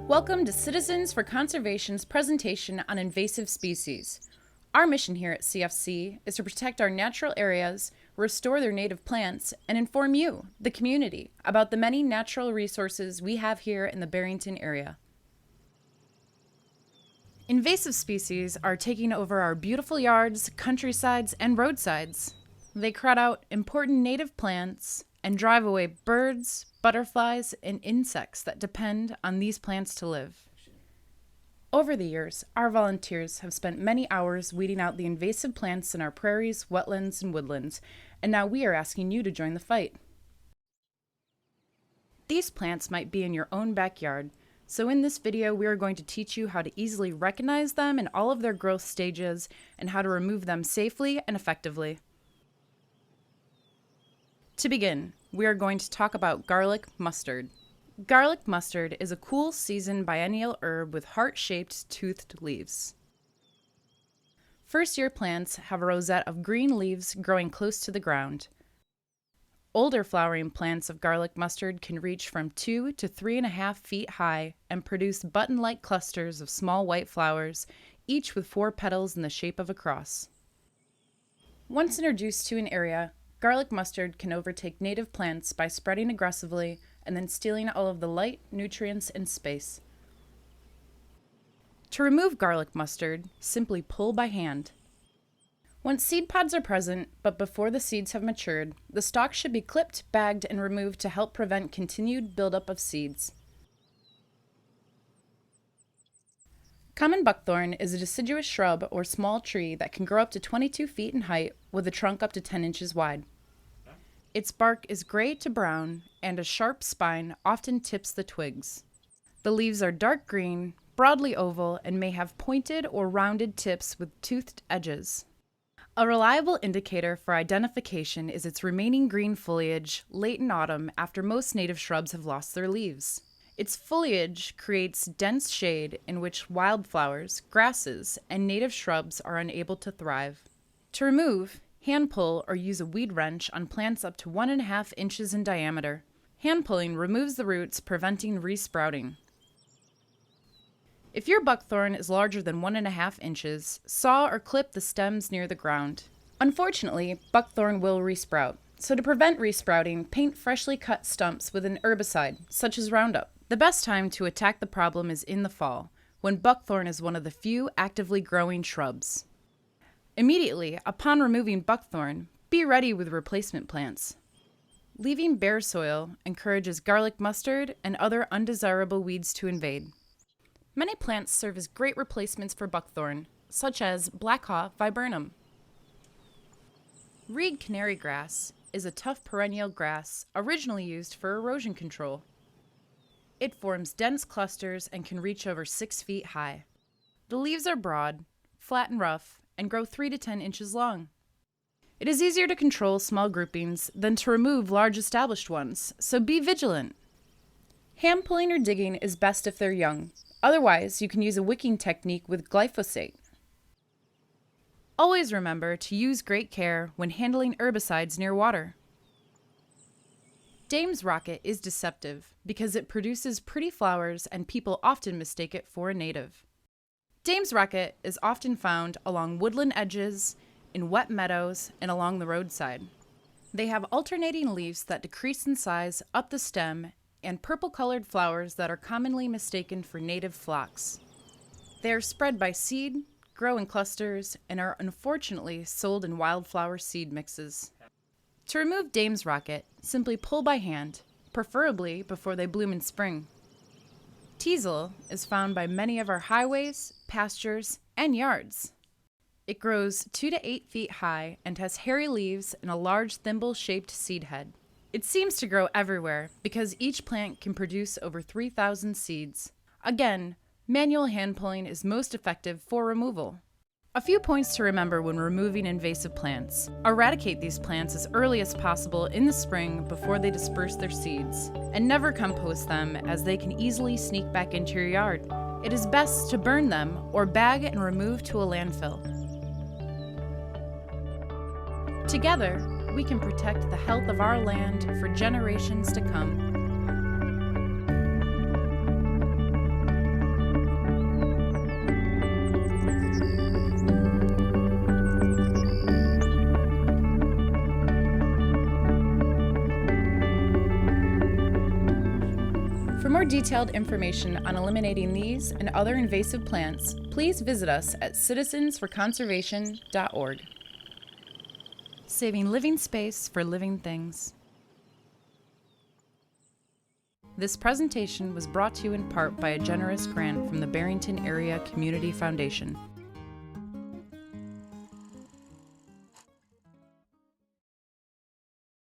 Welcome to Citizens for Conservation's presentation on invasive species. Our mission here at CFC is to protect our natural areas, restore their native plants, and inform you, the community, about the many natural resources we have here in the Barrington area. Invasive species are taking over our beautiful yards, countrysides, and roadsides. They crowd out important native plants and drive away birds, butterflies, and insects that depend on these plants to live. Over the years, our volunteers have spent many hours weeding out the invasive plants in our prairies, wetlands, and woodlands, and now we are asking you to join the fight. These plants might be in your own backyard, so in this video we are going to teach you how to easily recognize them in all of their growth stages and how to remove them safely and effectively. To begin, we are going to talk about garlic mustard. Garlic mustard is a cool season biennial herb with heart-shaped toothed leaves. First-year plants have a rosette of green leaves growing close to the ground. Older flowering plants of garlic mustard can reach from 2 to 3.5 feet high and produce button-like clusters of small white flowers, each with 4 petals in the shape of a cross. Once introduced to an area, garlic mustard can overtake native plants by spreading aggressively and then stealing all of the light, nutrients, and space. To remove garlic mustard, simply pull by hand. Once seed pods are present, but before the seeds have matured, the stalks should be clipped, bagged, and removed to help prevent continued buildup of seeds. Common buckthorn is a deciduous shrub or small tree that can grow up to 22 feet in height with a trunk up to 10 inches wide. Its bark is gray to brown, and a sharp spine often tips the twigs. The leaves are dark green, broadly oval, and may have pointed or rounded tips with toothed edges. A reliable indicator for identification is its remaining green foliage late in autumn after most native shrubs have lost their leaves. Its foliage creates dense shade in which wildflowers, grasses, and native shrubs are unable to thrive. To remove, hand pull or use a weed wrench on plants up to 1.5 inches in diameter. Hand pulling removes the roots, preventing resprouting. If your buckthorn is larger than 1.5 inches, saw or clip the stems near the ground. Unfortunately, buckthorn will resprout, so to prevent resprouting, paint freshly cut stumps with an herbicide, such as Roundup. The best time to attack the problem is in the fall, when buckthorn is one of the few actively growing shrubs. Immediately upon removing buckthorn, be ready with replacement plants. Leaving bare soil encourages garlic mustard and other undesirable weeds to invade. Many plants serve as great replacements for buckthorn, such as Blackhaw viburnum. Reed canary grass is a tough perennial grass originally used for erosion control. It forms dense clusters and can reach over 6 feet high. The leaves are broad, flat and rough, and grow 3 to 10 inches long. It is easier to control small groupings than to remove large established ones, so be vigilant. Hand pulling or digging is best if they're young. Otherwise, you can use a wicking technique with glyphosate. Always remember to use great care when handling herbicides near water. Dame's rocket is deceptive because it produces pretty flowers and people often mistake it for a native. Dame's rocket is often found along woodland edges, in wet meadows, and along the roadside. They have alternating leaves that decrease in size up the stem and purple-colored flowers that are commonly mistaken for native phlox. They are spread by seed, grow in clusters, and are unfortunately sold in wildflower seed mixes. To remove Dame's rocket, simply pull by hand, preferably before they bloom in spring. Teasel is found by many of our highways, pastures, and yards. It grows 2 to 8 feet high and has hairy leaves and a large thimble-shaped seed head. It seems to grow everywhere because each plant can produce over 3,000 seeds. Again, manual hand pulling is most effective for removal. A few points to remember when removing invasive plants. Eradicate these plants as early as possible in the spring before they disperse their seeds, and never compost them as they can easily sneak back into your yard. It is best to burn them or bag and remove to a landfill. Together, we can protect the health of our land for generations to come. For more detailed information on eliminating these and other invasive plants, please visit us at citizensforconservation.org. Saving living space for living things. This presentation was brought to you in part by a generous grant from the Barrington Area Community Foundation.